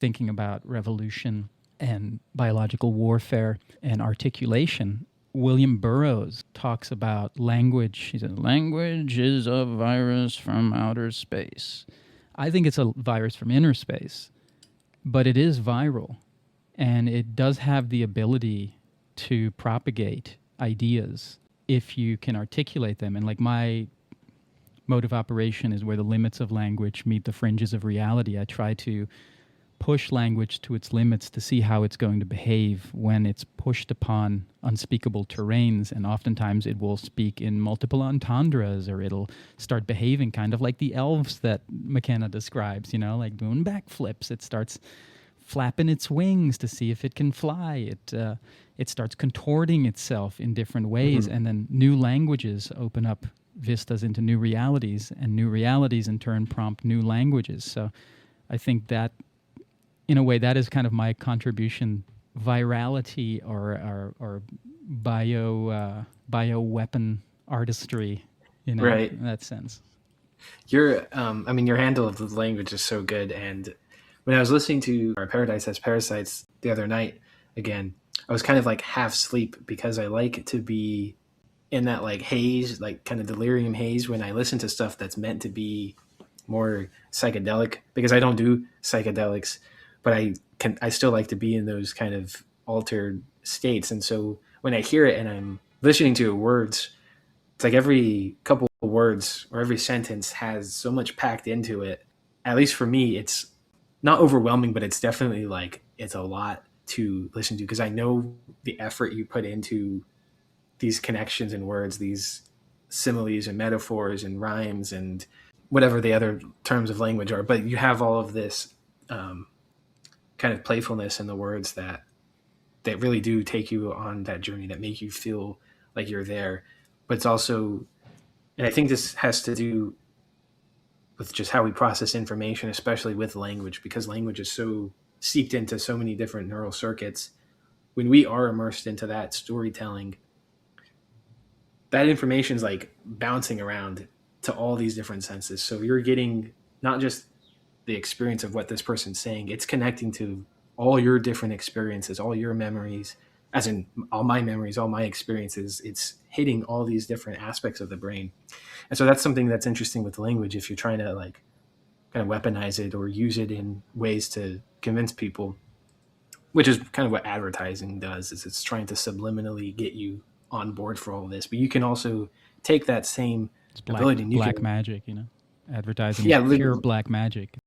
thinking about revolution and biological warfare and articulation, William Burroughs talks about language. He says, language is a virus from outer space. I think it's a virus from inner space, but it is viral, and it does have the ability to propagate ideas if you can articulate them. And like my mode of operation is where the limits of language meet the fringes of reality. I try to push language to its limits to see how it's going to behave when it's pushed upon unspeakable terrains, and oftentimes it will speak in multiple entendres, or it'll start behaving kind of like the elves that McKenna describes, like doing backflips. It starts flapping its wings to see if it can fly. It starts contorting itself in different ways, and then new languages open up vistas into new realities, and new realities in turn prompt new languages. So I think that, in a way, that is kind of my contribution, virality or bio weapon artistry, Right. in that sense. Your handle of the language is so good. And when I was listening to our Paradise Has Parasites the other night, again, I was kind of like half asleep because I like to be in that like haze, like kind of delirium haze when I listen to stuff that's meant to be more psychedelic, because I don't do psychedelics, but I still like to be in those kind of altered states. And so when I hear it and I'm listening to words, it's like every couple of words or every sentence has so much packed into it. At least for me, it's not overwhelming, but it's definitely like it's a lot to listen to, because I know the effort you put into these connections and words, these similes and metaphors and rhymes and whatever the other terms of language are. But you have all of this kind of playfulness in the words that really do take you on that journey, that make you feel like you're there. But it's also, and I think this has to do with just how we process information, especially with language, because language is so seeped into so many different neural circuits. When we are immersed into that storytelling, that information is like bouncing around to all these different senses. So you're getting not just the experience of what this person's saying, it's connecting to all your different experiences, all your memories, as in all my memories, all my experiences. It's hitting all these different aspects of the brain. And so that's something that's interesting with language. If you're trying to like kind of weaponize it or use it in ways to convince people, which is kind of what advertising does, is it's trying to subliminally get you on board for all of this. But you can also take that same It's ability. And black magic, advertising yeah, is pure black magic.